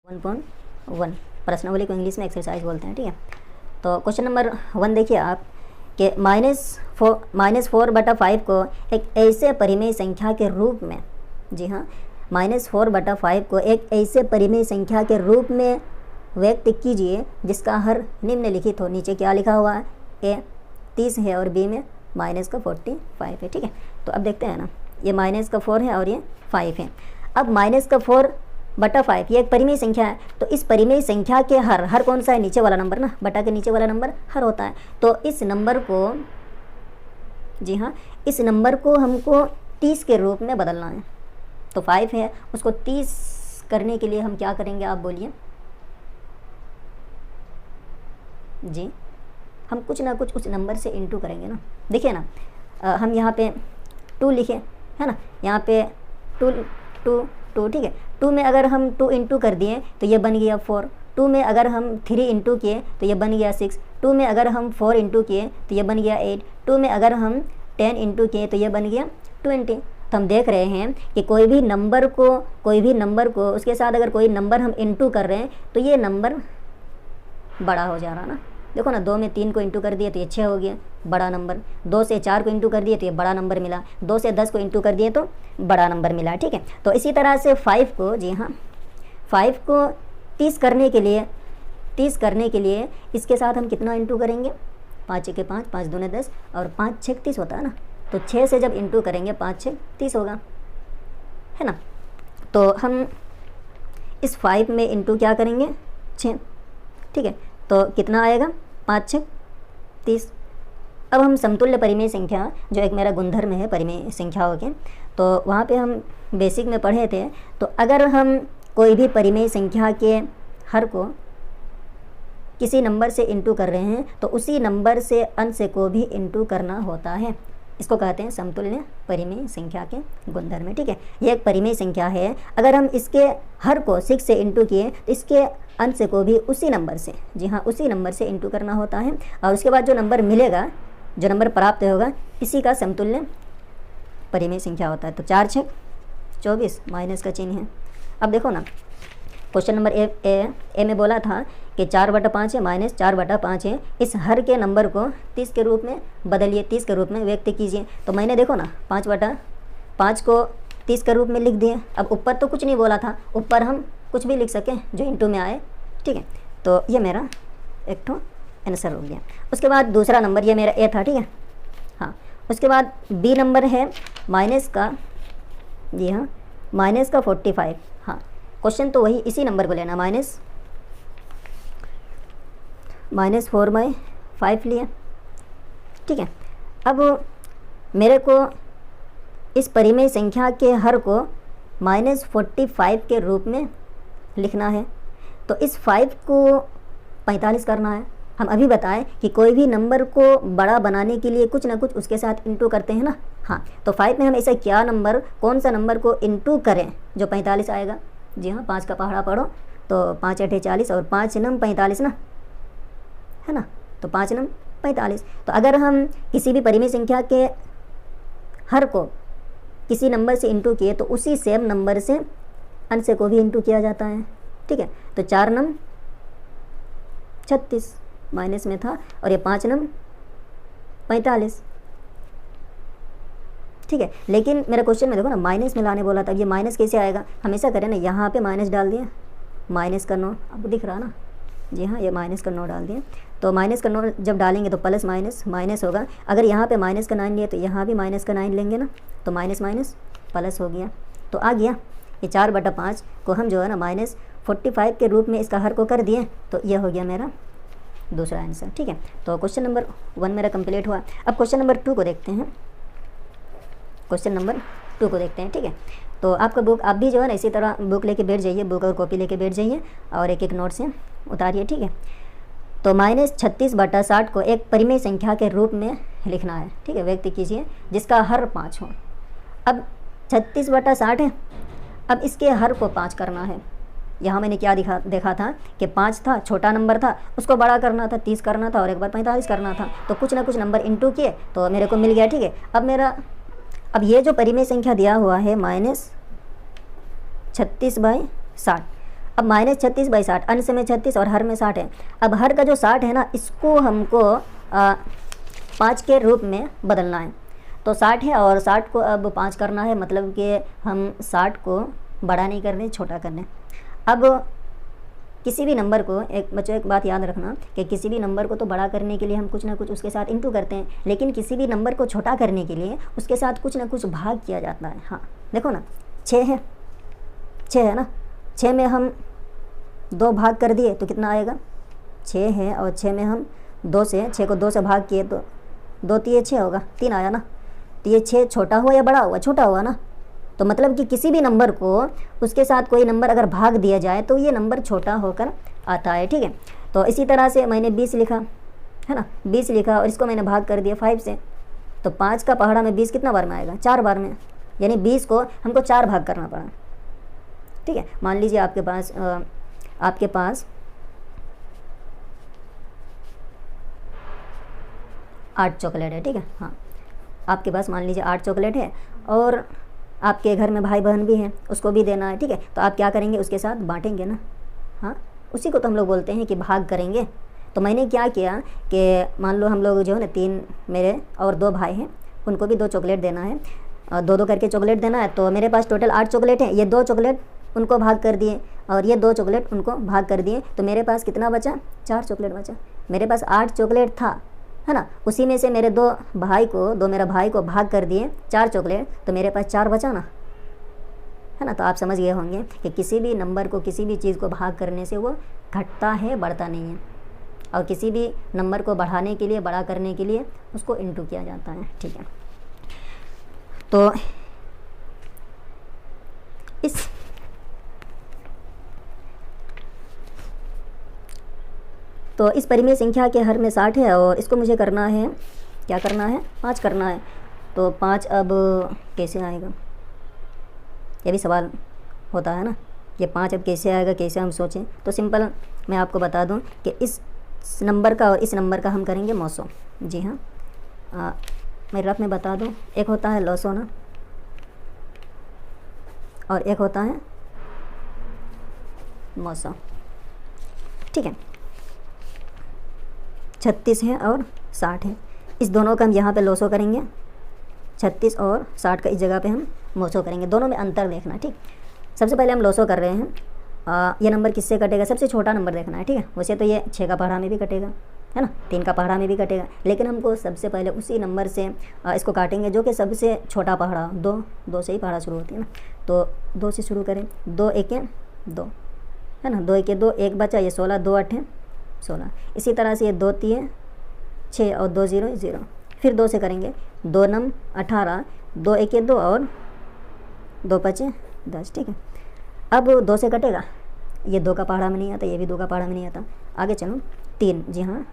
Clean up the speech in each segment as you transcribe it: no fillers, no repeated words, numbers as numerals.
1.1 प्रश्नावली को इंग्लिश में एक्सरसाइज बोलते हैं। ठीक है, तो क्वेश्चन नंबर 1 देखिए आप कि -4/5 को एक ऐसे परिमेय संख्या के रूप में, जी हाँ, -4/5 को एक ऐसे परिमेय संख्या के रूप में व्यक्त कीजिए जिसका हर निम्नलिखित हो। नीचे क्या लिखा हुआ है, ए 30 है और बी में -45 है। ठीक है, तो अब देखते हैं ना, ये -4 है और ये 5 है। अब -4/5 ये एक परिमेय संख्या है, तो इस परिमेय संख्या के हर कौन सा है, नीचे वाला नंबर ना, बटा के नीचे वाला नंबर हर होता है। तो इस नंबर को, जी हाँ, इस नंबर को हमको 30 के रूप में बदलना है। तो 5 है, उसको 30 करने के लिए हम क्या करेंगे, आप बोलिए जी। हम कुछ ना कुछ उस नंबर से इंटू करेंगे ना। देखिए ना, हम यहाँ पे 2 लिखे है ना, यहाँ पे 2, ठीक है। 2 में अगर हम 2 इंटू कर दिए तो ये बन गया 4। 2 में अगर हम 3 इंटू किए तो ये बन गया 6। 2 में अगर हम 4 इंटू किए तो ये बन गया 8। 2 में अगर हम 10 इंटू किए तो ये बन गया 20। तो हम देख रहे हैं कि कोई भी नंबर को उसके साथ अगर कोई नंबर हम इंटू कर रहे हैं तो ये नंबर बड़ा हो जा रहा ना। देखो ना, 2 में 3 को इंटू कर दिए तो ये 6 हो गया, बड़ा नंबर। 2 से 4 को इंटू कर दिए तो ये बड़ा नंबर मिला। 2 से 10 को इंटू कर दिए तो बड़ा नंबर मिला। ठीक है, तो इसी तरह से 5 को, जी हाँ, 5 को 30 करने के लिए इसके साथ हम कितना इंटू करेंगे, 5 के 5, 5 दूने 10 और 5 6 30 होता है ना। तो 6 से जब इंटू करेंगे 5 6 30 होगा, है ना। तो हम इस 5 में इंटू क्या करेंगे, 6। ठीक है, तो कितना आएगा, 5 6 30। अब हम समतुल्य परिमेय संख्या, जो एक मेरा गुणधर्म है परिमेय संख्याओं के, तो वहाँ पे हम बेसिक में पढ़े थे। तो अगर हम कोई भी परिमेय संख्या के हर को किसी नंबर से इंटू कर रहे हैं तो उसी नंबर से अंश को भी इंटू करना होता है। इसको कहते हैं समतुल्य परिमेय संख्या के गुणधर्म। ठीक है, ये एक परिमेय संख्या है। अगर हम इसके हर को 6 से इंटू किए तो इसके अंश को भी उसी नंबर से, जी हाँ, उसी नंबर से इंटू करना होता है। और उसके बाद जो नंबर मिलेगा, जो नंबर प्राप्त होगा, इसी का समतुल्य परिमेय संख्या होता है। तो 4 6 24 माइनस का चिन्ह है। अब देखो ना, क्वेश्चन नंबर ए में बोला था कि 4/5 है, -4/5 है। इस हर के नंबर को 30 के रूप में बदलिए, 30 के रूप में व्यक्त कीजिए। तो मैंने देखो ना 5/5 को 30 के रूप में लिख दिए। अब ऊपर तो कुछ नहीं बोला था, ऊपर हम कुछ भी लिख सकें जो इंटू में आए। ठीक है, तो ये मेरा एक ठो आंसर हो गया। उसके बाद दूसरा नंबर, ये मेरा ए था। ठीक है, हाँ। उसके बाद बी नंबर है माइनस का, जी हाँ, -45। हाँ, क्वेश्चन तो वही, इसी नंबर को लेना, -4/5 लिया। ठीक है, अब मेरे को इस परिमेय संख्या के हर को -45 के रूप में लिखना है। तो इस 5 को 45 करना है। हम अभी बताएं कि कोई भी नंबर को बड़ा बनाने के लिए कुछ ना कुछ उसके साथ इंटू करते हैं ना। हाँ, तो 5 में हम ऐसा क्या नंबर, कौन सा नंबर को इंटू करें जो 45 आएगा। जी हाँ, 5 का पहाड़ा पढ़ो तो 5 8 40 और 5 9 45 ना, है ना। तो 5 9 45। तो अगर हम किसी भी परिमेय संख्या के हर को किसी नंबर से इंटू किए तो उसी सेम नंबर से अंश को भी इंटू किया जाता है। ठीक है, तो 4 9 36 माइनस में था और ये 5 9 45। ठीक है, लेकिन मेरा क्वेश्चन में देखो ना, माइनस में लाने बोला था। अब ये माइनस कैसे आएगा, हमेशा करें ना, यहाँ पे माइनस डाल दिए, -9, अब दिख रहा ना, जी हाँ, ये -9 डाल दिए। तो -9 जब डालेंगे तो प्लस माइनस माइनस होगा। अगर यहाँ पे -9 लिए तो यहाँ भी -9 लेंगे ना, तो माइनस माइनस प्लस हो गया। तो आ गया ये 4/5 को हम जो है ना -45 के रूप में इसका हर को कर दिए। तो यह हो गया मेरा दूसरा आंसर। ठीक है, तो क्वेश्चन नंबर 1 मेरा कंप्लीट हुआ। अब क्वेश्चन नंबर 2 को देखते हैं। ठीक है, तो आपका बुक, आप भी जो है ना इसी तरह बुक लेके बैठ जाइए, बुक और कॉपी लेके बैठ जाइए और एक एक नोट से उतारिए। ठीक है, तो -36/60 को एक परिमेय संख्या के रूप में लिखना है। ठीक है, व्यक्त कीजिए जिसका हर 5 हो। अब 36/60 है, अब इसके हर को 5 करना है। यहाँ मैंने क्या देखा था कि 5 था, छोटा नंबर था, उसको बड़ा करना था, 30 करना था और एक बार 45 करना था। तो कुछ ना कुछ नंबर इंटू किए तो मेरे को मिल गया। ठीक है, अब ये जो परिमेय संख्या दिया हुआ है -36/60, अब -36/60, अंश में 36 और हर में 60 है। अब हर का जो 60 है ना, इसको हमको 5 के रूप में बदलना है। तो 60 है और 60 को अब 5 करना है, मतलब कि हम 60 को बड़ा नहीं कर रहे, छोटा कर रहे। अब किसी भी नंबर को, एक बात याद रखना कि किसी भी नंबर को तो बड़ा करने के लिए हम कुछ ना कुछ उसके साथ इंटू करते हैं, लेकिन किसी भी नंबर को छोटा करने के लिए उसके साथ कुछ ना कुछ भाग किया जाता है। हाँ देखो ना, 6 है ना, 6 में हम 2 भाग कर दिए तो कितना आएगा, 6 है और 6 में हम 2 से 6 को 2 से भाग किए तो 2 3 6 होगा, 3 आया ना। तो ये 6 छोटा हुआ या बड़ा हुआ, छोटा हुआ ना। तो मतलब कि किसी भी नंबर को उसके साथ कोई नंबर अगर भाग दिया जाए तो ये नंबर छोटा होकर आता है, ठीक है। तो इसी तरह से मैंने 20 लिखा है ना, 20 लिखा और इसको मैंने भाग कर दिया 5 से, तो 5 का पहाड़ा में 20 कितना बार में आएगा, 4 बार में, यानी 20 को हमको 4 भाग करना पड़ा, ठीक है। मान लीजिए आपके पास 8 चॉकलेट है, ठीक है। हाँ, आपके पास मान लीजिए 8 चॉकलेट है और आपके घर में भाई बहन भी हैं, उसको भी देना है, ठीक है। तो आप क्या करेंगे, उसके साथ बांटेंगे ना। हाँ, उसी को तो हम लोग बोलते हैं कि भाग करेंगे। तो मैंने क्या किया कि मान लो हम लोग जो है ना 3 मेरे और 2 भाई हैं, उनको भी 2 चॉकलेट देना है, 2 करके चॉकलेट देना है। तो मेरे पास टोटल 8 चॉकलेट हैं, ये 2 चॉकलेट उनको भाग कर दिए और ये 2 चॉकलेट उनको भाग कर दिए, तो मेरे पास कितना बचा, 4 चॉकलेट बचा। मेरे पास 8 चॉकलेट था, है ना, उसी में से मेरे 2 मेरा भाई को भाग कर दिए 4 चॉकलेट, तो मेरे पास 4 बचा ना, है ना। तो आप समझ गए होंगे कि किसी भी नंबर को, किसी भी चीज़ को भाग करने से वो घटता है, बढ़ता नहीं है। और किसी भी नंबर को बढ़ाने के लिए, बड़ा करने के लिए उसको इंटू किया जाता है, ठीक है। तो इस परिमेय संख्या के हर में 60 है और इसको मुझे करना है, क्या करना है, 5 करना है। तो 5 अब कैसे आएगा, ये भी सवाल होता है ना, ये 5 अब कैसे आएगा, कैसे हम सोचें। तो सिंपल मैं आपको बता दूं कि इस नंबर का और इस नंबर का हम करेंगे मौसो। जी हाँ, मैं रफ में बता दूं, एक होता है लॉसो ना, और एक होता है मौसो, ठीक है। 36 है और 60 है, इस दोनों का हम यहाँ पे लोसो करेंगे। 36 और 60 का इस जगह पे हम मोसो करेंगे, दोनों में अंतर देखना, ठीक। सबसे पहले हम लोसो कर रहे हैं, ये नंबर किससे कटेगा, सबसे छोटा नंबर देखना है, ठीक है। वैसे तो ये 6 का पहाड़ा में भी कटेगा, है ना, 3 का पहाड़ा में भी कटेगा, लेकिन हमको सबसे पहले उसी नंबर से इसको काटेंगे जो कि सबसे छोटा पहाड़ा, 2 से ही पहाड़ा शुरू होती है ना। तो 2 से शुरू करें, 2 1 2, है ना, 2 1 2, 1 बचा, ये 16, 2 8 16। इसी तरह से ये 2 3 6 और 2 0 0, फिर 2 से करेंगे, 2 9 18, 2 1 2 और 2 5 10, ठीक है। अब 2 से कटेगा, ये 2 का पहाड़ा में नहीं आता, ये भी 2 का पहाड़ा में नहीं आता। आगे चलो, 3, जी हाँ,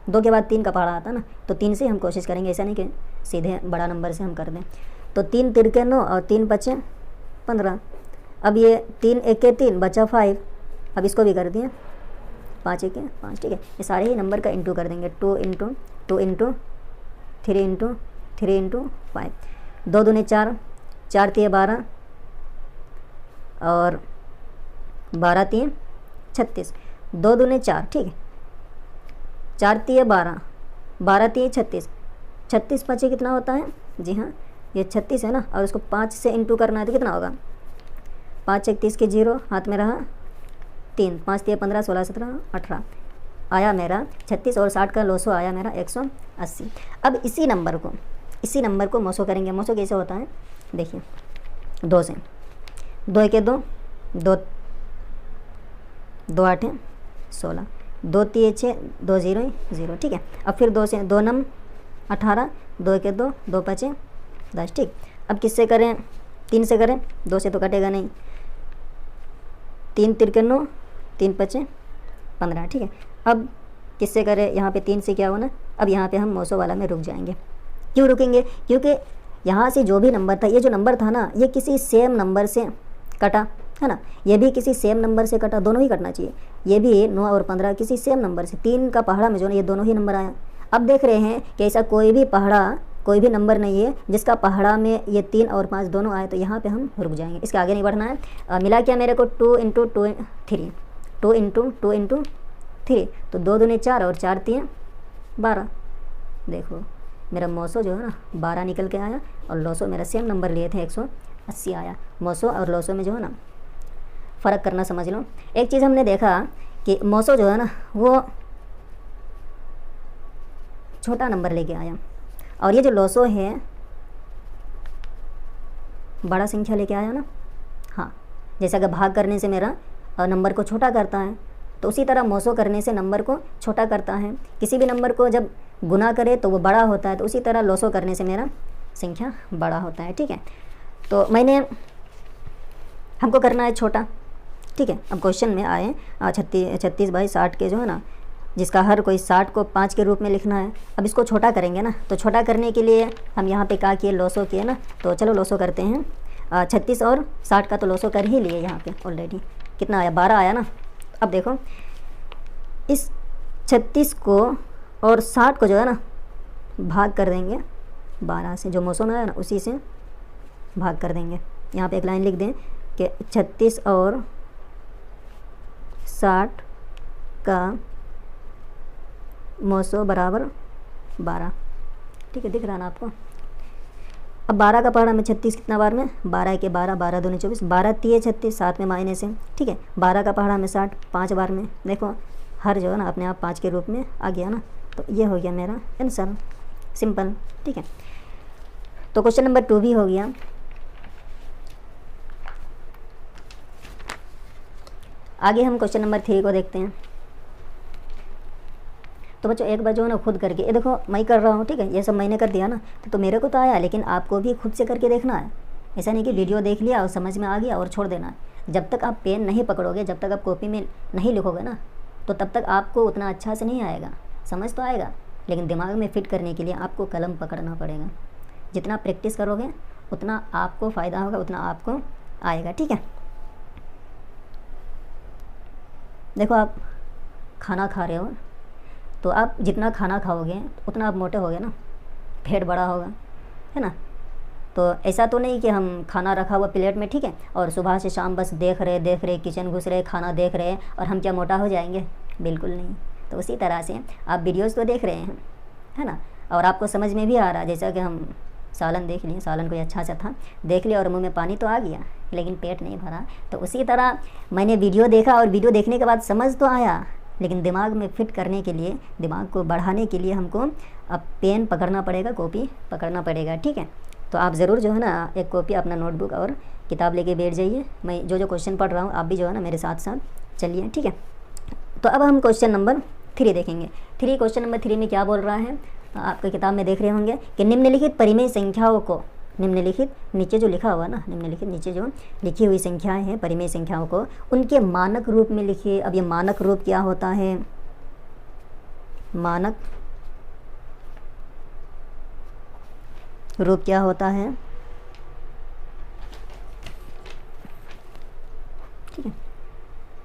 2 के बाद 3 का पहाड़ा आता ना, तो 3 से हम कोशिश करेंगे, ऐसा नहीं कि सीधे बड़ा नंबर से हम कर दें। तो 3 तिरके 9 और 3 5 15। अब ये 3 1 3 बचा 5, अब इसको भी कर दिए 5 1 5, ठीक है। ये सारे ही नंबर का इंटू कर देंगे, 2 इंटू 2 इंटू 3 इंटू 3 इंटू 5, 2 दूने 4, 4 3 12 और 12 3 36, 2 दूने 4, ठीक है, 4 3 12, 12 3 36, 36 5 कितना होता है, जी हाँ ये 36 है ना, और उसको 5 से इंटू करना है तो कितना होगा, 5 1 30 के 0, हाथ में रहा 3, 5 3 15 16 17 18, आया मेरा 36 और 60 का लोसो आया मेरा 180। अब इसी नंबर को मोसो करेंगे। मोसो कैसे होता है, देखिए, 2 से, 2 1 2 2 2 8 16, 2 3 6 2 0 0, ठीक है। अब फिर 2 से, 2 9 18, 2 1 2 2 5 10, ठीक। अब किससे करें, 3 से करें, 2 से तो कटेगा नहीं, 3 तिरके 9, 3 5 15, ठीक है। अब किससे करें, यहाँ पे 3 से क्या हुआ ना, अब यहाँ पे हम मोसो वाला में रुक जाएंगे। क्यों रुकेंगे, क्योंकि यहाँ से जो भी नंबर था, ये जो नंबर था ना, ये किसी सेम नंबर से कटा, है ना, ये भी किसी सेम नंबर से कटा, दोनों ही कटना चाहिए। ये भी 9 और 15 किसी सेम नंबर से, 3 का पहाड़ा में जो ना ये दोनों ही नंबर आया। अब देख रहे हैं कि ऐसा कोई भी पहाड़ा कोई भी नंबर नहीं है जिसका पहाड़ा में ये 3 और 5 दोनों आए, तो यहाँ पे हम रुक जाएंगे, इसके आगे नहीं बढ़ना है। मिला क्या मेरे को 2 इंटू 2 3, 2 इंटू 2 इंटू 3, तो 2 दूनी 4 और 4 3 12। देखो मेरा मौसो जो है ना 12 निकल के आया, और लौसो मेरा सेम नंबर लिए थे 180 आया। मौसो और लौसो में जो है ना फ़र्क करना समझ लो। एक चीज़ हमने देखा कि मौसो जो है ना वो छोटा नंबर लेके आया, और ये जो लौसो है बड़ा संख्या लेके आया ना। हाँ, जैसे अगर भाग करने से मेरा नंबर को छोटा करता है, तो उसी तरह मौसो करने से नंबर को छोटा करता है। किसी भी नंबर को जब गुना करे तो वो बड़ा होता है, तो उसी तरह लौसो करने से मेरा संख्या बड़ा होता है। ठीक है, तो हमको करना है छोटा। ठीक है, अब क्वेश्चन में आए 36 बाई 60 के जो है ना, जिसका हर कोई 60 को 5 के रूप में लिखना है। अब इसको छोटा करेंगे ना, तो छोटा करने के लिए हम यहाँ पे क्या किए, लौसो किए ना, तो चलो लौसो करते हैं। 36 और 60 का तो लौसो कर ही लिए यहाँ पे ऑलरेडी। कितना आया, 12 आया ना। अब देखो इस 36 को और 60 को जो है ना भाग कर देंगे 12 से, जो मौसम में आया ना उसी से भाग कर देंगे। यहाँ पे एक लाइन लिख दें कि 36 और 60 का मौसो बराबर 12। ठीक है, दिख रहा ना आपको। अब 12 का पहाड़ा में 36 कितना बार में, 12 के 12, 12 दूनी 24, 12 3 36, 7 में माइनस है। ठीक है, 12 का पहाड़ा में 60 5 बार में, देखो हर जो है ना अपने आप 5 के रूप में आ गया ना, तो ये हो गया मेरा आंसर, सिंपल। ठीक है, तो क्वेश्चन नंबर 2 भी हो गया। आगे हम क्वेश्चन नंबर 3 को देखते हैं। तो बच्चों एक बार जो है ना खुद करके, ये देखो मैं कर रहा हूँ, ठीक है, ये सब मैंने कर दिया ना, तो मेरे को तो आया, लेकिन आपको भी खुद से करके देखना है। ऐसा नहीं कि वीडियो देख लिया और समझ में आ गया और छोड़ देना है। जब तक आप पेन नहीं पकड़ोगे, जब तक आप कॉपी में नहीं लिखोगे ना, तो तब तक आपको उतना अच्छा से नहीं आएगा। समझ तो आएगा, लेकिन दिमाग में फिट करने के लिए आपको कलम पकड़ना पड़ेगा। जितना प्रैक्टिस करोगे उतना आपको फ़ायदा होगा, उतना आपको आएगा। ठीक है, देखो आप खाना खा रहे हो, तो आप जितना खाना खाओगे उतना आप मोटे होगे ना, पेट बड़ा होगा, है ना। तो ऐसा तो नहीं कि हम खाना रखा हुआ प्लेट में, ठीक है, और सुबह से शाम बस देख रहे किचन घुस रहे, खाना देख रहे और हम क्या मोटा हो जाएंगे, बिल्कुल नहीं। तो उसी तरह से आप वीडियोज़ तो देख रहे हैं, है ना, और आपको समझ में भी आ रहा है। जैसा कि हम सालन देख लिए, सालन कोई अच्छा सा था, देख लिया और मुंह में पानी तो आ गया, लेकिन पेट नहीं भरा। तो उसी तरह मैंने वीडियो देखा, और वीडियो देखने के बाद समझ तो आया, लेकिन दिमाग में फिट करने के लिए, दिमाग को बढ़ाने के लिए हमको अब पेन पकड़ना पड़ेगा, कॉपी पकड़ना पड़ेगा। ठीक है, तो आप ज़रूर जो है ना एक कॉपी, अपना नोटबुक और किताब लेके बैठ जाइए। मैं जो क्वेश्चन पढ़ रहा हूँ आप भी जो है ना मेरे साथ साथ चलिए। ठीक है, तो अब हम क्वेश्चन नंबर 3 देखेंगे। क्वेश्चन नंबर 3 में क्या बोल रहा है, आपकी किताब में देख रहे होंगे कि निम्नलिखित परिमेय संख्याओं को, निम्नलिखित नीचे जो लिखा हुआ ना, निम्नलिखित नीचे जो लिखी हुई संख्याएं हैं परिमेय संख्याओं को उनके मानक रूप में लिखिए। अब ये मानक रूप क्या होता है, मानक रूप क्या होता है, ठीक है।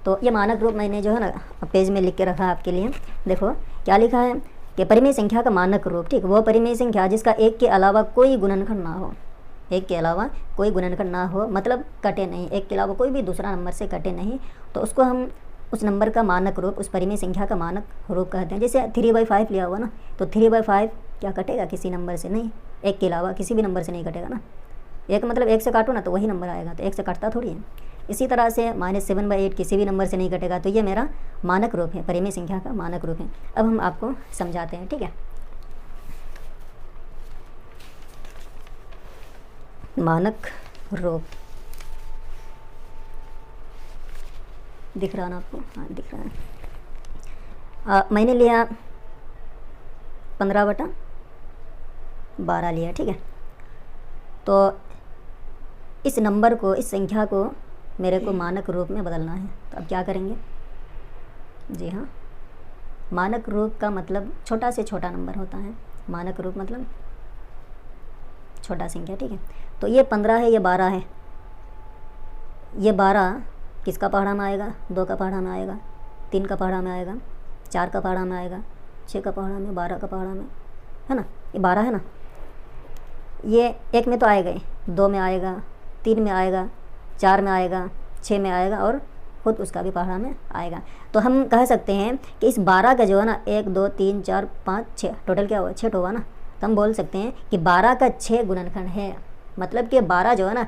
तो ये मानक रूप मैंने जो है ना पेज में लिख के रखा है आपके लिए। देखो क्या लिखा है कि परिमेय संख्या का मानक रूप, ठीक, वो परिमेय संख्या जिसका एक के अलावा कोई गुणनखंड ना हो, एक के अलावा कोई गुणनखंड ना हो, मतलब कटे नहीं, एक के अलावा कोई भी दूसरा नंबर से कटे नहीं, तो उसको हम उस नंबर का मानक रूप, उस परिमेय संख्या का मानक रूप कहते हैं। जैसे 3/5 लिया हुआ ना, तो 3/5 क्या कटेगा, किसी नंबर से नहीं, एक के अलावा किसी भी नंबर से नहीं कटेगा ना। एक मतलब एक से काटो ना तो वही नंबर आएगा, तो एक से कटता थोड़ी है। इसी तरह से -7/8 किसी भी नंबर से नहीं कटेगा, तो ये मेरा मानक रूप है, परिमेय संख्या का मानक रूप है। अब हम आपको समझाते हैं, ठीक है। मानक रूप दिख रहा ना आपको, हाँ दिख रहा है। मैंने लिया 15/12 लिया, ठीक है। तो इस नंबर को, इस संख्या को मेरे को मानक रूप में बदलना है, तो अब क्या करेंगे, जी हाँ, मानक रूप का मतलब छोटा से छोटा नंबर होता है। मानक रूप मतलब छोटा संख्या, ठीक है। तो ये 15 है, ये 12 है, ये 12 किसका पहाड़ा में आएगा, 2 का पहाड़ा में आएगा, 3 का पहाड़ा में आएगा, 4 का पहाड़ा में आएगा, 6 का पहाड़ा में, 12 का पहाड़ा में, है ना, ये 12 है ना। ये 1 में तो आएगा ही, 2 में आएगा, 3 में आएगा, 4 में आएगा, 6 में आएगा और खुद उसका भी पहाड़ा में आएगा। तो हम कह सकते हैं कि इस 12 का जो है ना 1 2 3 4 5 6 टोटल क्या हुआ, 6 हुआ ना। तो हम बोल सकते हैं कि 12 का 6 गुणनखंड है। मतलब कि 12 जो है ना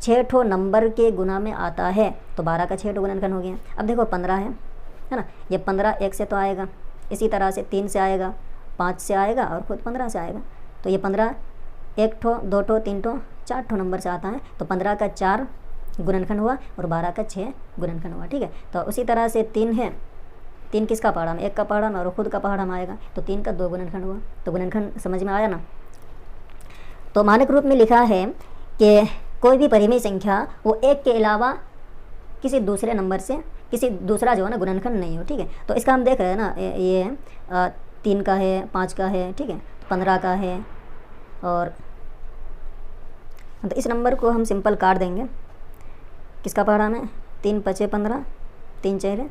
6 ठो नंबर के गुना में आता है, तो 12 का 6 ठो गुणनखंड हो गया। अब देखो 15 है ना, ये 15 1 से तो आएगा, इसी तरह से 3 से आएगा, 5 से आएगा और खुद 15 से आएगा। तो ये 15 1 ठो 2 ठो 3 ठो 4 ठो नंबर से आता है, तो 15 का 4 गुणनखंड हुआ और 12 का 6 गुणनखंड हुआ। ठीक है, तो उसी तरह से 3 है, 3 किसका पहाड़ा में, 1 का पहाड़ा में और खुद का पहाड़ा में आएगा, तो 3 का 2 गुणनखंड हुआ। तो गुणनखंड समझ में आया ना। तो मानक रूप में लिखा है कि कोई भी परिमेय संख्या वो 1 के अलावा किसी दूसरे नंबर से किसी दूसरा जो है ना गुणनखंड नहीं हो। ठीक है, तो इसका हम देख रहे हैं ना, ये 3 का है, 5 का है, ठीक है, 15 का है, और तो इस नंबर को हम सिंपल काट देंगे। किसका पहाड़ा में, 3 5 15, 3 4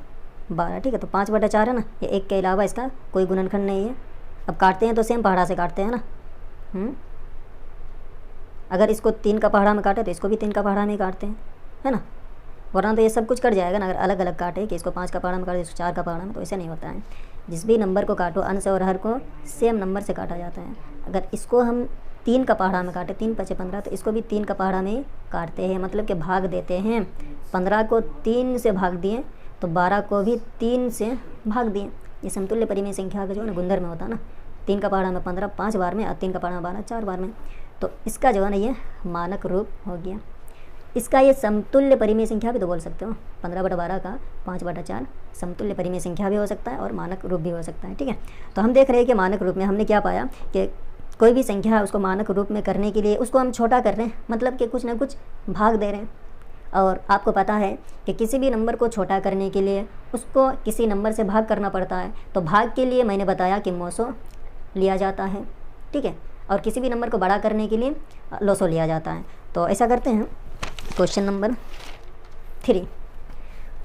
12। ठीक है, तो 5/4 है ना, ये 1 के अलावा इसका कोई गुणनखंड नहीं है। अब काटते हैं तो सेम पहाड़ा से काटते हैं ना। अगर इसको 3 का पहाड़ा में काटे तो इसको भी 3 का पहाड़ा में काटते हैं, है ना, वरना तो ये सब कुछ कट जाएगा ना। अगर अलग अलग काटे कि इसको 5 का पहाड़ा में काटे, इसको 4 का पहाड़ा में, तो ऐसे नहीं होता है। जिस भी नंबर को काटो अंश और हर को सेम नंबर से काटा जाता है। अगर इसको हम 3 का पहाड़ा में काटे, 3 5 15, तो इसको भी 3 का पहाड़ा में काटते हैं, मतलब कि भाग देते हैं। 15 को 3 से भाग दिए तो 12 को भी 3 से भाग दिए। ये समतुल्य परिमेय संख्या का जो है ना गुणधर्म में होता है ना। 3 का पहाड़ा में 15 5 बार में और 3 का पहाड़ा में 12 4 बार में। तो इसका जो है ना ये मानक रूप हो गया। इसका ये समतुल्य परिमेय संख्या भी तो बोल सकते हो। 15/12 का 5/4 समतुल्य परिमेय संख्या भी हो सकता है और मानक रूप भी हो सकता है। ठीक है, तो हम देख रहे हैं कि मानक रूप में हमने क्या पाया कि कोई भी संख्या है उसको मानक रूप में करने के लिए उसको हम छोटा कर रहे हैं, मतलब कि कुछ ना कुछ भाग दे रहे हैं। और आपको पता है कि किसी भी नंबर को छोटा करने के लिए उसको किसी नंबर से भाग करना पड़ता है। तो भाग के लिए मैंने बताया कि मोसो लिया जाता है। ठीक है, और किसी भी नंबर को बड़ा करने के लिए लोसो लिया जाता है। तो ऐसा करते हैं। क्वेश्चन नंबर 3,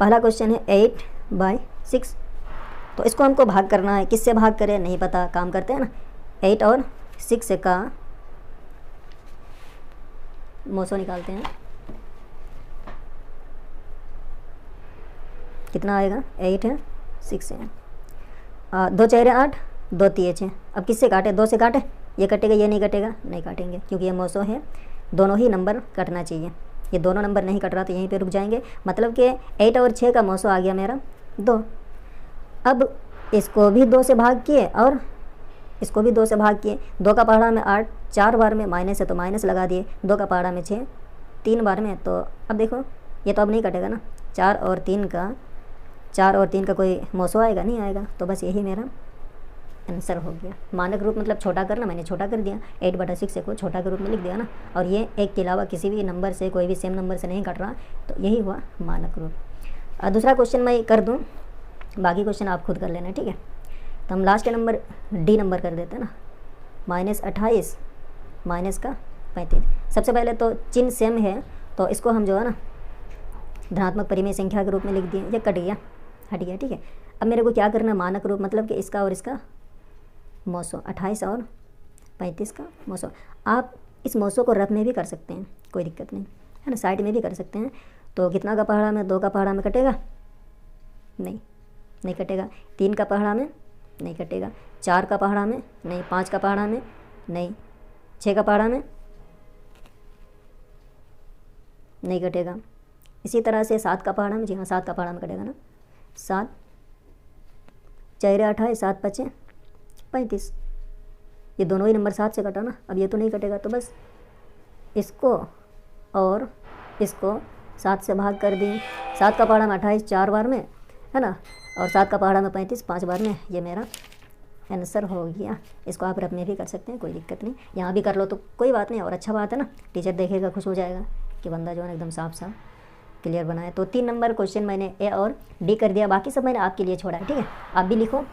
पहला क्वेश्चन है 8/6। तो इसको हमको भाग करना है, किससे भाग करें नहीं पता, काम करते हैं ना, 8 और 6 का मोसो निकालते हैं। कितना आएगा, 8 है 6 है, 2 4 8, 2 3 6। अब किससे काटे, 2 से काटे, ये कटेगा ये नहीं कटेगा, नहीं काटेंगे क्योंकि ये मोसो है। दोनों ही नंबर कटना चाहिए। ये दोनों नंबर नहीं कट रहा तो यहीं पे रुक जाएंगे। मतलब कि 8 और 6 का मोसो आ गया मेरा 2। अब इसको भी 2 से भाग किए और इसको भी 2 से भाग किए। 2 का पहाड़ा में 8 4 बार में माइनस है तो माइनस लगा दिए। 2 का पहाड़ा में 6 3 बार में। तो अब देखो ये तो अब नहीं कटेगा ना। 4 और 3 का कोई मोसो आएगा नहीं आएगा। तो बस यही मेरा आंसर हो गया। मानक रूप मतलब छोटा करना, मैंने छोटा कर दिया। 8/6 को छोटा के रूप में लिख दिया ना। और ये 1 के अलावा किसी भी नंबर से, कोई भी सेम नंबर से नहीं कट रहा, तो यही हुआ मानक रूप। दूसरा क्वेश्चन मैं कर दूं, बाकी क्वेश्चन आप खुद कर लेना। ठीक है, तो हम लास्ट नंबर डी नंबर कर देते हैं ना। -28 माइनस का 35। सबसे पहले तो चिन्ह सेम है तो इसको हम जो है ना धनात्मक परिमेय संख्या के रूप में लिख दिए। ये कट गया, हट गया। ठीक है, अब मेरे को क्या करना, मानक रूप मतलब कि इसका और इसका मोसो, 28 और 35 का मोसो। आप इस मोसो को रफ में भी कर सकते हैं, कोई दिक्कत नहीं है ना, साइड में भी कर सकते हैं। तो कितना का पहाड़ा में, 2 का पहाड़ा में कटेगा नहीं कटेगा। 3 का पहाड़ा में नहीं कटेगा। 4 का पहाड़ा में नहीं, 5 का पहाड़ा में नहीं, 6 का पहाड़ा में नहीं कटेगा। इसी तरह से 7 का पहाड़ा में, जी हाँ 7 का पहाड़ा में कटेगा ना। 7 4 28, 7 5 35। ये दोनों ही नंबर 7 से कटा ना। अब ये तो नहीं कटेगा, तो बस इसको और इसको 7 से भाग कर दें। 7 का पहाड़ा में 28 4 बार में है ना, और 7 का पहाड़ा में 35 5 बार में। ये मेरा आंसर हो गया। इसको आप रफ में भी कर सकते हैं, कोई दिक्कत नहीं। यहाँ भी कर लो तो कोई बात नहीं, और अच्छा बात है ना, टीचर देखेगा खुश हो जाएगा कि बंदा जो है एकदम साफ साफ क्लियर बनाया। तो 3 नंबर क्वेश्चन मैंने ए और डी कर दिया, बाकी सब मैंने आपके लिए छोड़ा है। ठीक है, आप भी लिखो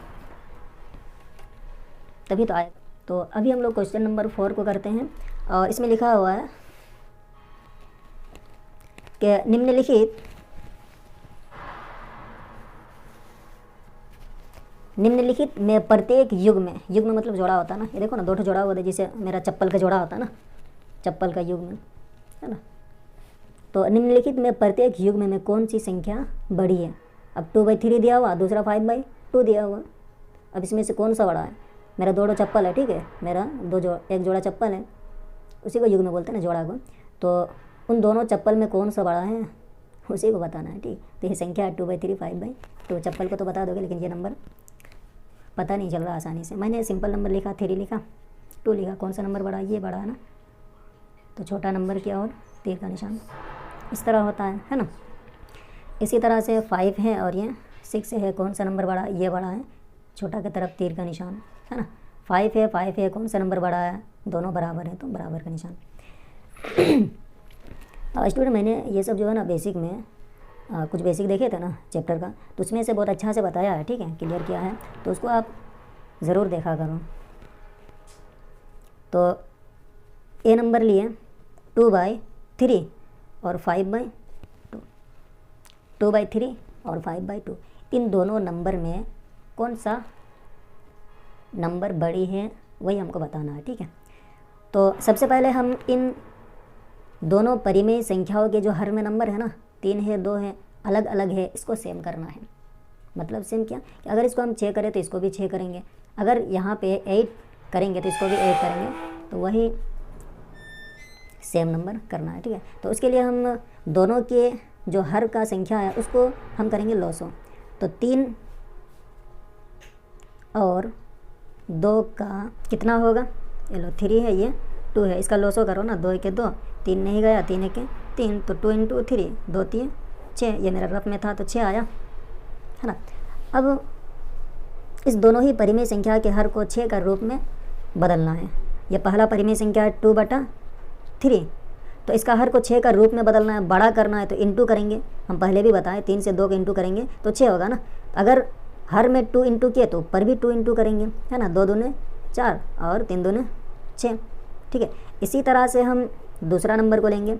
तभी तो आएगा। तो अभी हम लोग क्वेश्चन नंबर 4 को करते हैं। और इसमें लिखा हुआ है कि निम्नलिखित में प्रत्येक युग्म मतलब जोड़ा होता है ना, ये देखो ना 2 ठो जोड़ा हुआ था, जैसे मेरा चप्पल का जोड़ा होता है ना, चप्पल का युग्म है ना। तो निम्नलिखित में प्रत्येक युग्म में कौन सी संख्या बड़ी है। अब 2/3 दिया हुआ, दूसरा 5/2 दिया हुआ। अब इसमें से कौन सा बड़ा है। मेरा 2 चप्पल है, ठीक है, मेरा एक जोड़ा चप्पल है, उसी को युग्म बोलते हैं ना, जोड़ा को। तो उन दोनों चप्पल में कौन सा बड़ा है उसी को बताना है, ठीक। तो ये संख्या है 2/3 5/2। चप्पल को तो बता दोगे, लेकिन ये नंबर पता नहीं चल रहा आसानी से। मैंने सिंपल नंबर लिखा, 3 लिखा, 2 लिखा, कौन सा नंबर बड़ा है, ये बड़ा है ना। तो छोटा नंबर किया और तीर का निशान, इस तरह होता है ना। इसी तरह से 5 है और ये 6 है, कौन सा नंबर बड़ा, ये बड़ा है, छोटा की तरफ तीर का निशान, है ना। 5 है, कौन सा नंबर बड़ा है, दोनों बराबर है तो बराबर का निशान। तो स्टूडेंट मैंने ये सब जो है ना बेसिक में कुछ बेसिक देखे थे ना चैप्टर का, तो उसमें से बहुत अच्छा से बताया है, ठीक है, क्लियर किया है, तो उसको आप ज़रूर देखा करो। तो ए नंबर लिए 2/3 और 5/2, 2/3 और 5/2, इन दोनों नंबर में कौन सा नंबर बड़ी है वही हमको बताना है, ठीक है। तो सबसे पहले हम इन दोनों परिमेय संख्याओं के जो हर में नंबर है ना, 3 है 2 है, अलग अलग है, इसको सेम करना है। मतलब सेम क्या कि अगर इसको हम 6 करें तो इसको भी 6 करेंगे, अगर यहाँ पे 8 करेंगे तो इसको भी 8 करेंगे, तो वही सेम नंबर करना है, ठीक है। तो उसके लिए हम दोनों के जो हर का संख्या है उसको हम करेंगे लॉसो। तो 3 और 2 का कितना होगा, ये लो 3 है, ये 2 है, इसका लॉसो करो ना, 2 के 2, 3 नहीं गया, 3 के 3, तो 2 × 3, 2 3 6, ये मेरा रफ में था तो 6 आया, है ना। अब इस दोनों ही परिमेय संख्या के हर को 6 का रूप में बदलना है। ये पहला परिमेय संख्या है 2/3, तो इसका हर को 6 का रूप में बदलना है, बड़ा करना है तो इंटू करेंगे। हम पहले भी बताएं 3 से 2 का इंटू करेंगे तो 6 होगा ना। अगर हर में 2 इंटू किए तो ऊपर भी 2 इंटू करेंगे, है ना। 2 दूने 4 और 3 दूने 6, ठीक है। इसी तरह से हम दूसरा नंबर को लेंगे,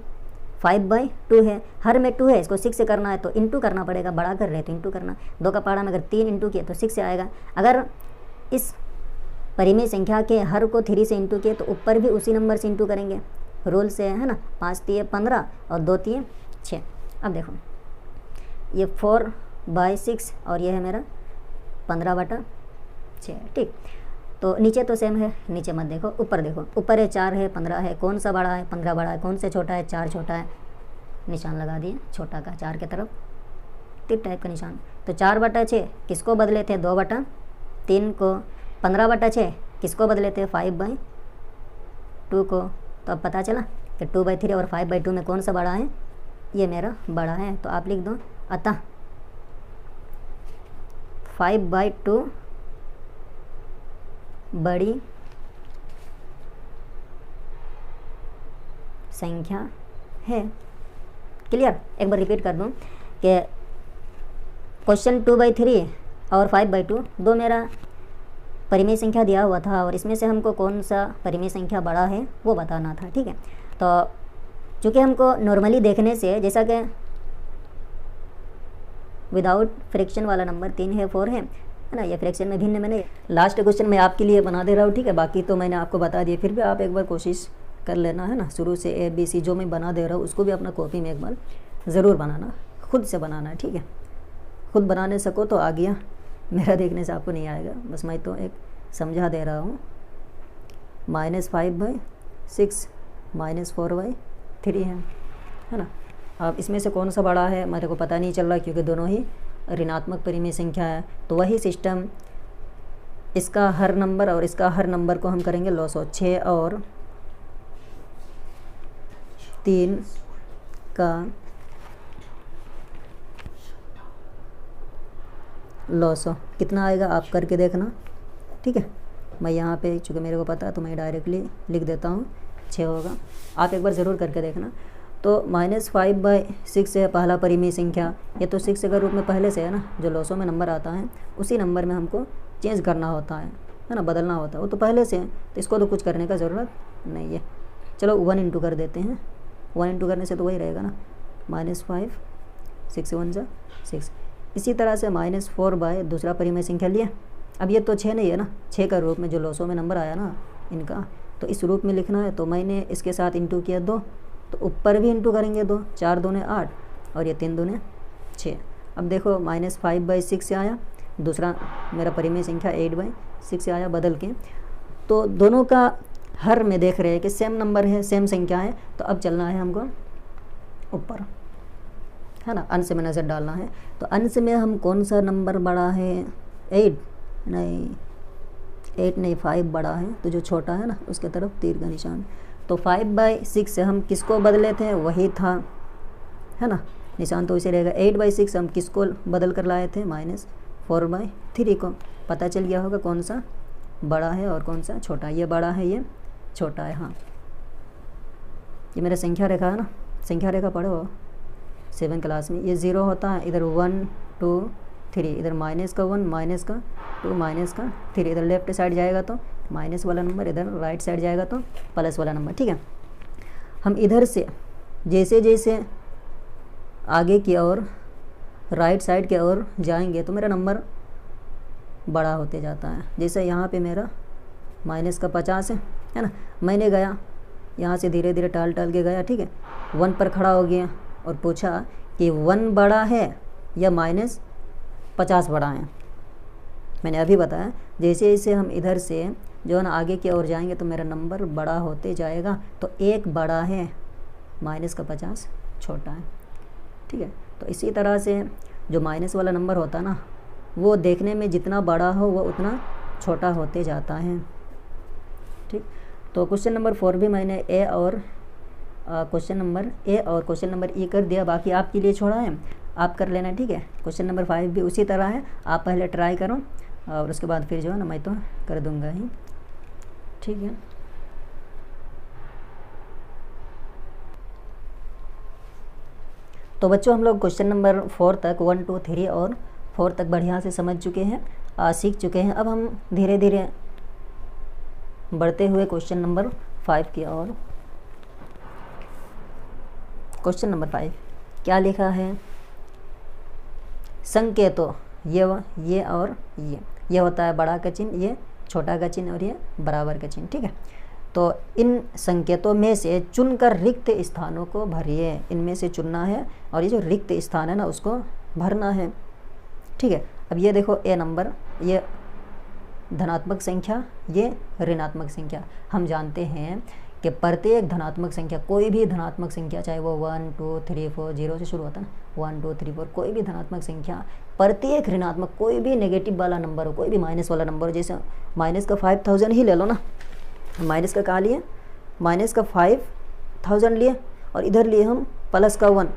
5/2 है, हर में 2 है, इसको 6 से करना है तो इंटू करना पड़ेगा, बड़ा कर रहे हैं तो इंटू करना। 2 का पहाड़ा में अगर 3 इंटू किए तो 6 से आएगा। अगर इस परिमेय संख्या के हर को 3 से इंटू किए तो ऊपर भी उसी नंबर से इंटू करेंगे, रूल से, है ना। 5 3 15 और 2 3 6। अब देखो ये 4/6 और ये है मेरा 15/6, ठीक। तो नीचे तो सेम है, नीचे मत देखो, ऊपर देखो, ऊपर है 4 है, 15 है, कौन सा बड़ा है, 15 बड़ा है, कौन से छोटा है, 4 छोटा है, निशान लगा दिए छोटा का 4 की तरफ, तीर टाइप का निशान। तो 4/6 किसको बदले थे, 2/3 को, 15/6 किसको बदले थे, 5/2 को। तो अब पता चला कि 2/3 और 5/2 में कौन सा बड़ा है, ये मेरा बड़ा है। तो आप लिख दो, अतः 5/2 बड़ी संख्या है। क्लियर। एक बार रिपीट कर दूं कि क्वेश्चन 2/3 और 5/2 दो मेरा परिमेय संख्या दिया हुआ था और इसमें से हमको कौन सा परिमेय संख्या बड़ा है वो बताना था, ठीक है। तो चूँकि हमको नॉर्मली देखने से, जैसा कि विदाउट फ्रैक्शन वाला नंबर 3 है 4 है ना, ये फ्रैक्शन में भिन्न मैंने लास्ट क्वेश्चन मैं आपके लिए बना दे रहा हूँ, ठीक है। बाकी तो मैंने आपको बता दिया, फिर भी आप एक बार कोशिश कर लेना, है ना। शुरू से ABC जो मैं बना दे रहा हूँ उसको भी अपना कॉपी में एक बार ज़रूर बनाना, खुद से बनाना है, ठीक है। खुद बनाने सको तो आ गया, मेरा देखने से आपको नहीं आएगा, बस मैं तो एक समझा दे रहा हूँ। -5/6 -4/3 है ना। अब इसमें से कौन सा बड़ा है मेरे को पता नहीं चल रहा, क्योंकि दोनों ही ऋणात्मक परिमेय संख्या है। तो वही सिस्टम, इसका हर नंबर और इसका हर नंबर को हम करेंगे लॉसो। 6 और 3 का लॉसो कितना आएगा आप करके देखना, ठीक है। मैं यहाँ पे चूँकि मेरे को पता है तो मैं डायरेक्टली लिख देता हूँ, 6 होगा, आप एक बार ज़रूर करके देखना। तो -5/6 है पहला परिमेय संख्या, ये तो 6 के रूप में पहले से है ना, जो लॉसो में नंबर आता है उसी नंबर में हमको चेंज करना होता है ना, बदलना होता है, वो तो पहले से है, तो इसको तो कुछ करने का ज़रूरत नहीं है। चलो 1 इंटू कर देते हैं, 1 इंटू करने से तो वही रहेगा ना, -5 6 1 6। इसी तरह से -4 दूसरा परिमेय संख्या लिया, अब ये तो 6 नहीं है ना, 6 का रूप में जो लॉसों में नंबर आया ना इनका, तो इस रूप में लिखना है। तो मैंने इसके साथ इंटू किया 2, तो ऊपर भी इंटू करेंगे 2, 4 दूने 8 और ये 3 दूने 6। अब देखो -5/6 से आया, दूसरा मेरा परिमेय संख्या 8/6 से आया बदल के। तो दोनों का हर में देख रहे हैं कि सेम नंबर है, सेम संख्या है। तो अब चलना है हमको ऊपर, है ना, अंश में नज़र डालना है। तो अंश में हम कौन सा नंबर बड़ा है, 8 नहीं 5 बड़ा है, तो जो छोटा है ना उसके तरफ तीर का निशान। तो 5/6 से हम किसको बदले थे, वही था, है ना, निशान तो इसे रहेगा। 8/6 हम किसको बदल कर लाए थे, -4/3 को। पता चल गया होगा कौन सा बड़ा है और कौन सा छोटा। ये बड़ा है, ये छोटा है। हाँ, ये मेरा संख्या रेखा है ना, संख्या रेखा पढ़ो 7 क्लास में। ये 0 होता है, इधर 1 2 3, इधर -1 -2 -3, इधर लेफ्ट साइड जाएगा तो माइनस वाला नंबर, इधर राइट साइड जाएगा तो प्लस वाला नंबर। ठीक है, हम इधर से जैसे जैसे आगे की ओर राइट साइड की ओर जाएंगे तो मेरा नंबर बड़ा होते जाता है। जैसे यहाँ पे मेरा -50 है ना, मैंने गया यहाँ से धीरे धीरे टाल के गया, ठीक है, 1 पर खड़ा हो गया और पूछा कि 1 बड़ा है या -50 बड़ा है। मैंने अभी बताया जैसे जैसे हम इधर से जो है ना आगे की ओर जाएंगे तो मेरा नंबर बड़ा होते जाएगा। तो 1 बड़ा है, -50 छोटा है। ठीक है, तो इसी तरह से जो माइनस वाला नंबर होता है ना, वो देखने में जितना बड़ा हो वो उतना छोटा होते जाता है। ठीक, तो क्वेश्चन नंबर 4 भी मैंने ए और क्वेश्चन नंबर ई कर दिया, बाकी आपके लिए छोड़ा है, आप कर लेना। ठीक है, क्वेश्चन नंबर 5 भी उसी तरह है, आप पहले ट्राई करो और उसके बाद फिर जो है ना मैं तो कर दूंगा ही। ठीक है, तो बच्चों हम लोग क्वेश्चन नंबर 4 तक 1 2 3 और 4 तक बढ़िया से समझ चुके हैं, सीख चुके हैं। अब हम धीरे धीरे बढ़ते हुए क्वेश्चन नंबर 5 की ओर। क्वेश्चन नंबर 5 क्या लिखा है, संकेतों ये और ये होता है बड़ा का चिन्ह, ये छोटा का चिन्ह और ये बराबर का चिन्ह। ठीक है, तो इन संकेतों में से चुनकर रिक्त स्थानों को भरिए। इनमें से चुनना है और ये जो रिक्त स्थान है ना उसको भरना है। ठीक है, अब ये देखो ए नंबर, ये धनात्मक संख्या, ये ऋणात्मक संख्या। हम जानते हैं कि प्रत्येक धनात्मक संख्या, कोई भी धनात्मक संख्या, चाहे वो 1 2 3 4 0 से शुरू होता है ना, 1 2 3 4, कोई भी धनात्मक संख्या, प्रत्येक ऋणात्मक, कोई भी नेगेटिव वाला नंबर हो, कोई भी माइनस वाला नंबर हो, जैसे माइनस का 5000 ही ले लो ना, माइनस का कहा लिए, माइनस का 5000 लिए और इधर लिए हम प्लस का 1।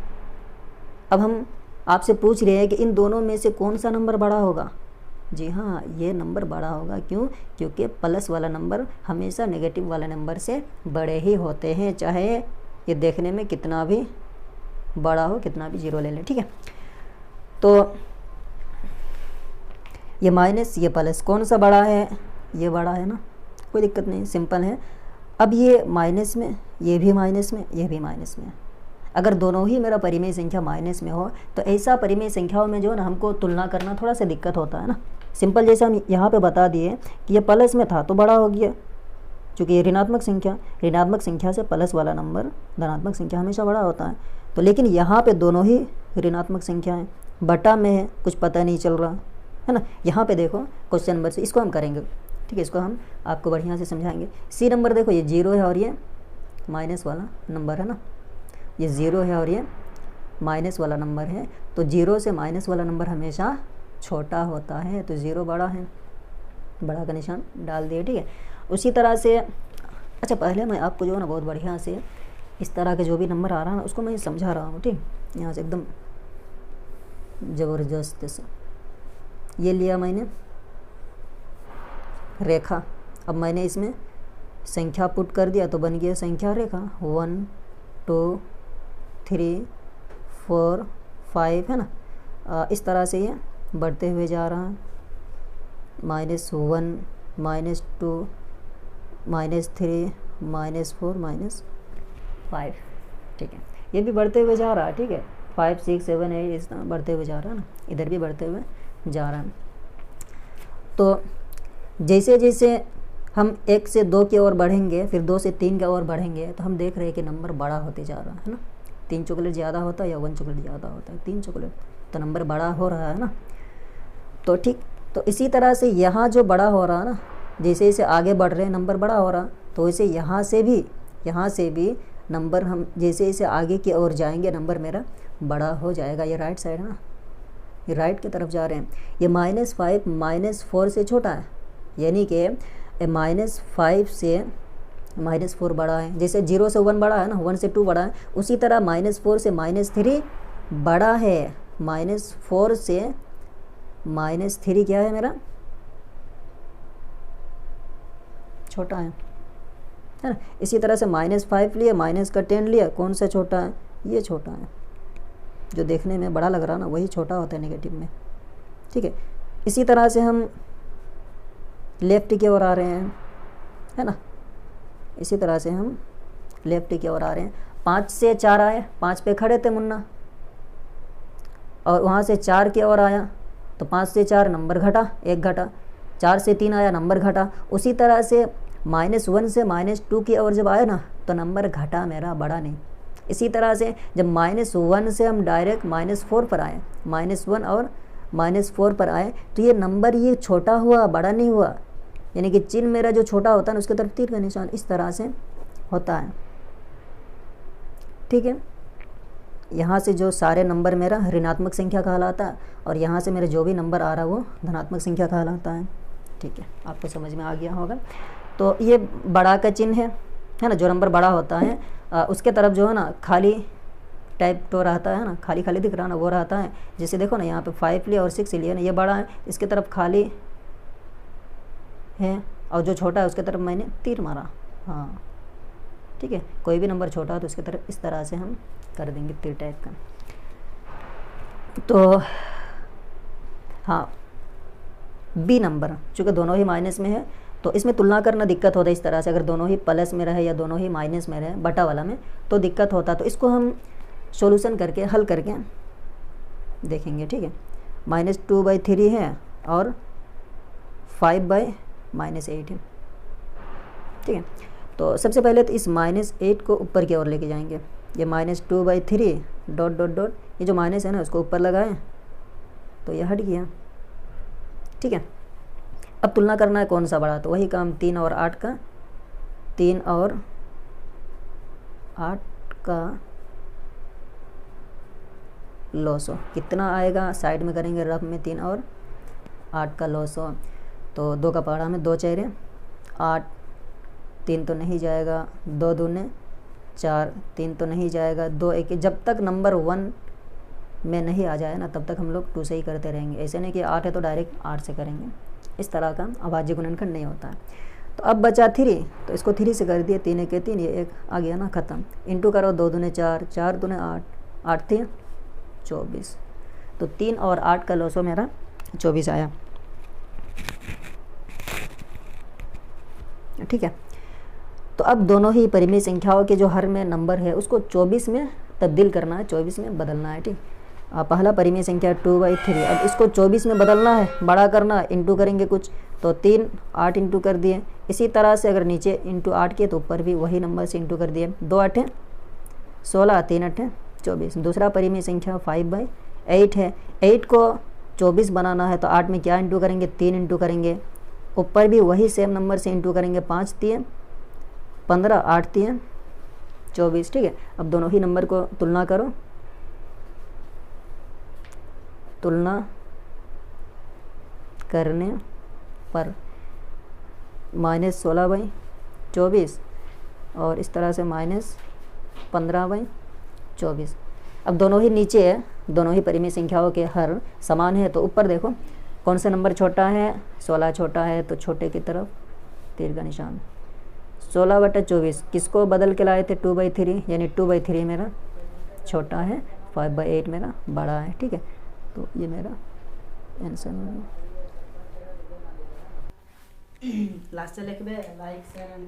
अब हम आपसे पूछ रहे हैं कि इन दोनों में से कौन सा नंबर बड़ा होगा। जी हाँ, ये नंबर बड़ा होगा। क्यों? क्योंकि प्लस वाला नंबर हमेशा नेगेटिव वाले नंबर से बड़े ही होते हैं, चाहे ये देखने में कितना भी बड़ा हो, कितना भी जीरो ले लें। ठीक है, तो ये माइनस ये प्लस, कौन सा बड़ा है? ये बड़ा है ना, कोई दिक्कत नहीं, सिंपल है। अब ये माइनस में, ये भी माइनस में, ये भी माइनस में। अगर दोनों ही मेरा परिमेय संख्या माइनस में हो तो ऐसा परिमेय संख्याओं में जो है ना हमको तुलना करना थोड़ा सा दिक्कत होता है ना। सिंपल जैसे हम यहाँ पे बता दिए कि ये प्लस में था तो बड़ा हो गया, क्योंकि ये ऋणात्मक संख्या से प्लस वाला नंबर धनात्मक संख्या हमेशा बड़ा होता है। तो लेकिन यहाँ पे दोनों ही ऋणात्मक संख्या है, बटा में है, कुछ पता नहीं चल रहा है ना। यहाँ पे देखो क्वेश्चन नंबर से इसको हम करेंगे। ठीक है, इसको हम आपको बढ़िया से समझाएंगे। सी नंबर देखो, ये 0 है और ये माइनस वाला नंबर है ना, ये 0 है और ये माइनस वाला नंबर है। तो 0 से माइनस वाला नंबर हमेशा छोटा होता है, तो 0 बड़ा है, बड़ा का निशान डाल दिए। ठीक है, उसी तरह से अच्छा पहले मैं आपको जो है ना बहुत बढ़िया से इस तरह के जो भी नंबर आ रहा है ना उसको मैं समझा रहा हूँ। ठीक, यहाँ से एकदम ज़बरदस्त से ये लिया मैंने रेखा। अब मैंने इसमें संख्या पुट कर दिया तो बन गया संख्या रेखा 1 2 3 4 5 है ना। इस तरह से ये बढ़ते हुए जा रहा है, -1 -2 -3 -4 -5। ठीक है, ये भी बढ़ते हुए जा रहा है। ठीक है, 5 6 7 8 इस तरह बढ़ते हुए जा रहा है ना, इधर भी बढ़ते हुए जा रहा है। तो जैसे जैसे हम 1 से 2 की ओर बढ़ेंगे, फिर 2 से 3 की ओर बढ़ेंगे, तो हम देख रहे हैं कि नंबर बड़ा होते जा रहा है ना। 3 चॉकलेट ज़्यादा होता है या 1 चॉकलेट ज़्यादा होता है? 3 चॉकलेट, तो नंबर बड़ा हो रहा है ना। तो ठीक, तो इसी तरह से यहाँ जो बड़ा हो रहा है ना, जैसे जैसे आगे बढ़ रहे हैं नंबर बड़ा हो रहा, तो वैसे यहाँ से भी नंबर हम जैसे जैसे आगे की ओर जाएंगे नंबर मेरा बड़ा हो जाएगा। ये राइट साइड है ना, ये राइट की तरफ जा रहे हैं। ये -5 -4 से छोटा है, यानी कि -5 से -4 बड़ा है। जैसे 0 से 1 बड़ा है ना, 1 से 2 बड़ा है, उसी तरह -4 से -3 बड़ा है। -4 से -3 क्या है मेरा? छोटा है ना। इसी तरह से -5 लिया, माइनस का 10 लिया, कौन सा छोटा है? ये छोटा है। जो देखने में बड़ा लग रहा है ना, वही छोटा होता है नेगेटिव में, ठीक है। इसी तरह से हम लेफ्ट की ओर आ रहे हैं, है ना। इसी तरह से हम लेफ्ट की ओर आ रहे हैं। 5 से 4 आए, 5 पे खड़े थे मुन्ना, और वहाँ से 4 की ओर आया, तो 5 से 4 नंबर घटा, 1 घटा। 4 से 3 आया, नंबर घटा। उसी तरह से -1 से -2 की ओर जब आया ना, तो नंबर घटा मेरा, बड़ा नहीं। इसी तरह से जब -1 से हम डायरेक्ट -4 पर आए, -1 और -4 पर आए, तो ये नंबर ये छोटा हुआ, बड़ा नहीं हुआ। यानी कि चिन्ह मेरा जो छोटा होता है ना, उसके तरफ तीर का निशान इस तरह से होता है, ठीक है। यहाँ से जो सारे नंबर मेरा ऋणात्मक संख्या कहलाता है, और यहाँ से मेरा जो भी नंबर आ रहा है वो धनात्मक संख्या कहलाता है, ठीक है। आपको समझ में आ गया होगा। तो ये बड़ा का चिन्ह है ना, जो नंबर बड़ा होता है उसके तरफ जो है ना खाली टाइप तो रहता है ना, खाली खाली दिख रहा है ना, वो रहता है। जैसे देखो ना, यहाँ पे 5 लिया और 6 लिया ना, ये बड़ा है, इसके तरफ खाली है, और जो छोटा है उसके तरफ मैंने तीर मारा, हाँ ठीक है। कोई भी नंबर छोटा है तो उसके तरफ इस तरह से हम कर देंगे तीर टाइप का। तो हाँ, बी नंबर चूँकि दोनों ही माइनस में है, तो इसमें तुलना करना दिक्कत होता है इस तरह से। अगर दोनों ही प्लस में रहे या दोनों ही माइनस में रहे, बटा वाला में, तो दिक्कत होता। तो इसको हम सॉल्यूशन करके हल करके देखेंगे, ठीक है। -2/3 है और 5/-8 है, ठीक है। तो सबसे पहले तो इस -8 को ऊपर की ओर लेके जाएंगे। ये -2/3 ... ये जो माइनस है ना, उसको ऊपर लगाएं तो ये हट गया, ठीक है। अब तुलना करना है कौन सा बड़ा, तो वही काम 3 और 8 का। 3 और 8 का लॉसो कितना आएगा, साइड में करेंगे रफ में। 3 और 8 का लॉसो, तो 2 का पहाड़ा में 2 चेहरे, 8, 3 तो नहीं जाएगा, 2 दूने 4, 3 तो नहीं जाएगा, 2 1। जब तक नंबर 1 में नहीं आ जाए ना, तब तक हम लोग 2 से ही करते रहेंगे। ऐसे नहीं कि 8 है तो डायरेक्ट 8 से करेंगे, इस तरह का अभाज्य गुणनखंड नहीं होता है। तो अब बचा 3, तो इसको 3 से कर दिए। 3 1 3, ये 1 आ गया ना, ख़त्म। इंटू करो, 2 दूने 4, 4 दूने 8, 8 3 24। तो 3 और 8 का लॉसो मेरा 24 आया, ठीक है। तो अब दोनों ही परिमेय संख्याओं के जो हर में नंबर है उसको 24 में तब्दील करना है, 24 में बदलना है, ठीक। पहला परिमेय संख्या 2/3, अब इसको 24 में बदलना है, बड़ा करना है। इंटू करेंगे कुछ, तो 3 8 इंटू कर दिए। इसी तरह से अगर नीचे इंटू 8 किए तो ऊपर भी वही नंबर से इंटू कर दिए। 2 8 16, 3 8 24। दूसरा परिमेय संख्या 5/8 है। 8 को 24 बनाना है तो 8 में क्या इंटू करेंगे, 3 इंटू करेंगे। ऊपर भी वही सेम नंबर से इंटू करेंगे। 5 3 15, 8 3 24, ठीक है। अब दोनों ही नंबर को तुलना करो। तुलना करने पर -16/24 और इस तरह से -15/24। अब दोनों ही नीचे है, दोनों ही परिमेय संख्याओं के हर समान है, तो ऊपर देखो कौन सा नंबर छोटा है, 16 छोटा है, तो छोटे की तरफ तीर का निशान। 16/24 किसको बदल के लाए थे, 2/3, यानी 2/3 मेरा छोटा है, 5/8 मेरा बड़ा है, ठीक है। तो ये मेरा आंसर है।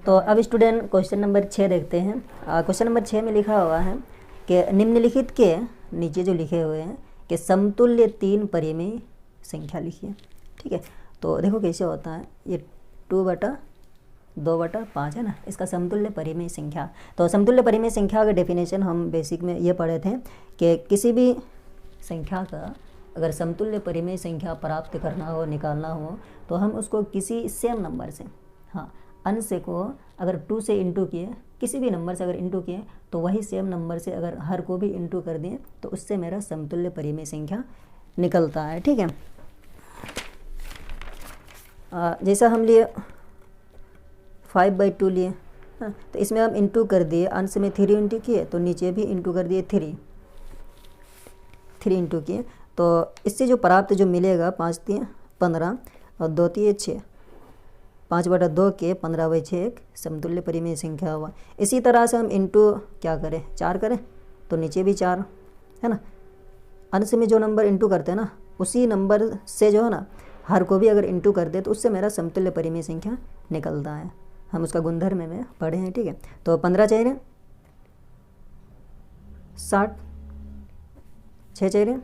तो अब स्टूडेंट क्वेश्चन नंबर 6 देखते हैं। क्वेश्चन नंबर 6 में लिखा हुआ है कि निम्नलिखित के नीचे जो लिखे हुए हैं कि समतुल्य 3 परिमेय संख्या लिखिए, ठीक है। तो देखो कैसे होता है, ये 2/2/5 है ना, इसका समतुल्य परिमेय संख्या। तो समतुल्य परिमेय संख्या का डेफिनेशन हम बेसिक में ये पढ़े थे कि किसी भी संख्या का अगर समतुल्य परिमेय संख्या प्राप्त करना हो, निकालना हो, तो हम उसको किसी सेम नंबर से, हाँ, अंश को अगर 2 से इंटू किए, किसी भी नंबर से अगर इंटू किए, तो वही सेम नंबर से अगर हर को भी इंटू कर दिए तो उससे मेरा समतुल्य परिमेय संख्या निकलता है। ठीक है, जैसा हम लिए 5/2 लिए, हाँ, तो इसमें हम इंटू कर दिए, अंश में 3 इंटू किए तो नीचे भी इंटू कर दिए 3 इंटू किए, तो इससे जो प्राप्त जो मिलेगा 5 3 15 और 2 3 6, 5/2 के 15/6 एक समतुल्य परिमेय संख्या हुआ। इसी तरह से हम इंटू क्या करें, 4 करें तो नीचे भी 4 है ना। अंश में जो नंबर इंटू करते हैं ना, उसी नंबर से जो है ना हर को भी अगर इंटू कर दे तो उससे मेरा समतुल्य परिमेय संख्या निकलता है। हम उसका गुणधर्म में पढ़े हैं। ठीक है, तो 15 चाहिए 60, 6 चाहिए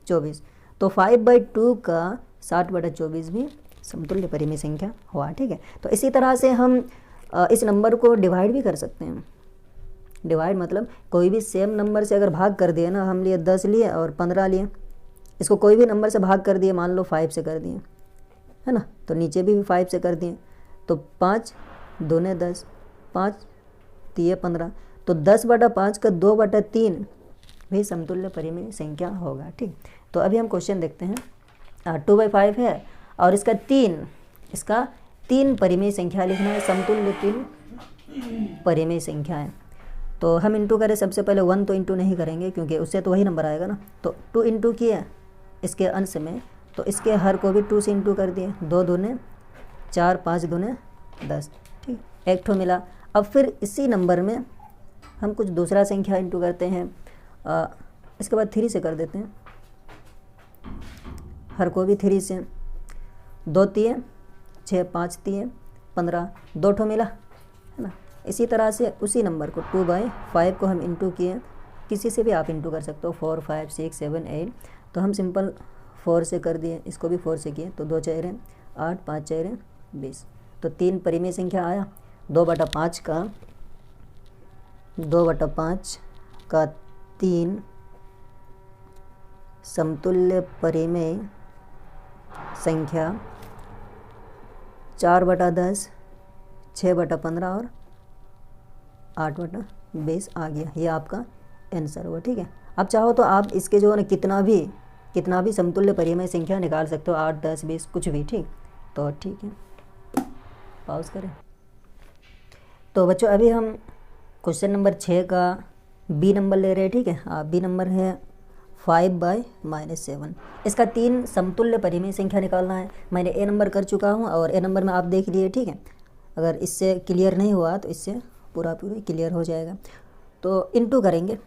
24, तो 5/2 का 60/24 भी समतुल्य परिमेय संख्या हुआ। ठीक है, तो इसी तरह से हम इस नंबर को डिवाइड भी कर सकते हैं। डिवाइड मतलब कोई भी सेम नंबर से अगर भाग कर दिए ना, हम लिए 10 लिए और 15 लिए, इसको कोई भी नंबर से भाग कर दिए, मान लो 5 से कर दिए है ना, तो नीचे भी 5 से कर दिए, तो 5 दूने 10, 5 3 15, तो 10/5 का 2/3 भी समतुल्य परिमेय संख्या होगा। ठीक, तो अभी हम क्वेश्चन देखते हैं। 2/5 है और इसका 3 परिमेय संख्या लिखना है, समतुल्य 3 परिमेय संख्या है। तो हम इंटू करें, सबसे पहले 1 तो इंटू नहीं करेंगे क्योंकि उससे तो वही नंबर आएगा ना, तो 2 इंटू किए इसके अंश में, तो इसके हर को भी 2 से इंटू कर दिए, 2 दूने 4, 5 दूने 10। ठीक, एक ठो मिला। अब फिर इसी नंबर में हम कुछ दूसरा संख्या इंटू करते हैं, इसके बाद 3 से कर देते हैं, हर को भी 3 से, 2 3 6, 5 3 15, 2 ठो मिला है ना। इसी तरह से उसी नंबर को 2/5 को हम इंटू किए, किसी से भी आप इंटू कर सकते हो, 4 5 6 7 8, तो हम सिंपल 4 से कर दिए, इसको भी 4 से किए, तो 2 4 8, 5 4 20, तो 3 परिमेय संख्या आया। 2/5 का 3 समतुल्य परिमेय संख्या 4/10, 6/15 और 8/20 आ गया। ये आपका आंसर हुआ। ठीक है, अब चाहो तो आप इसके जो है ना कितना भी समतुल्य परिमेय संख्या निकाल सकते हो, 8 10 20 कुछ भी। ठीक, तो ठीक है, पॉज करें। तो बच्चों अभी हम क्वेश्चन नंबर 6 का बी नंबर ले रहे हैं। ठीक है, बी नंबर है 5/-7। इसका 3 समतुल्य परिमेय संख्या निकालना है। मैंने ए नंबर कर चुका हूँ और ए नंबर में आप देख लिए। ठीक है, अगर इससे क्लियर नहीं हुआ तो इससे पूरा क्लियर हो जाएगा। तो इंटू करेंगे,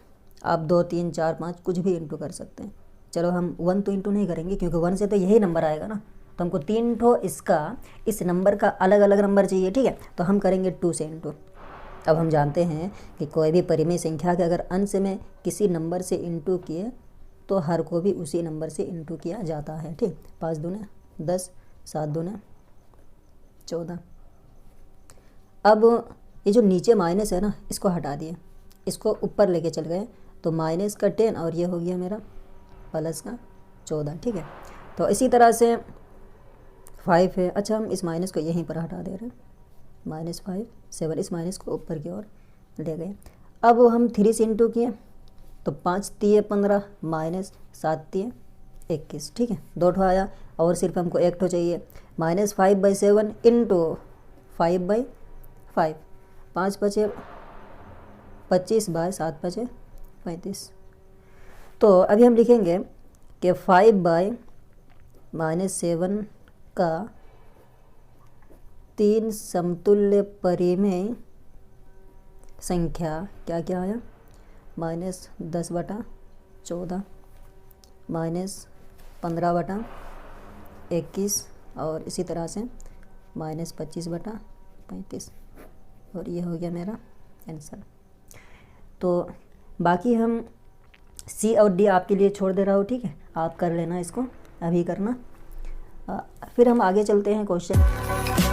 आप 2 3 4 5 कुछ भी इंटू कर सकते हैं। चलो हम 1 तो इंटू नहीं करेंगे क्योंकि 1 से तो यही नंबर आएगा ना, तो हमको 3 ठो इस नंबर का अलग अलग नंबर चाहिए। ठीक है, तो हम करेंगे 2 से इंटू। अब हम जानते हैं कि कोई भी परिमेय संख्या के अगर अंश में किसी नंबर से इंटू किए तो हर को भी उसी नंबर से इंटू किया जाता है। ठीक, 5 दूने 10, 7 दूने 14। अब ये जो नीचे माइनस है ना, इसको हटा दिए, इसको ऊपर लेके चल गए, तो माइनस का 10 और ये हो गया मेरा प्लस का 14। ठीक है, तो इसी तरह से 5 है। अच्छा, हम इस माइनस को यहीं पर हटा दे रहे हैं, -5 7, इस माइनस को ऊपर की ओर ले गए। अब हम 3 से इंटू किए, तो 5 3 15 -7 3 21। ठीक है, 2 ठो आया और सिर्फ हमको 1 ठो चाहिए। -5/7 इंटू 5/5, 5 5 25 बाय 7 5 35। तो अभी हम लिखेंगे कि 5/-7 का 3 समतुल्य परिमेय संख्या क्या क्या आया, -10/14, -15/21 और इसी तरह से -25/35, और ये हो गया मेरा आंसर। तो बाकी हम सी और डी आपके लिए छोड़ दे रहा हूँ। ठीक है, आप कर लेना इसको, अभी करना। फिर हम आगे चलते हैं क्वेश्चन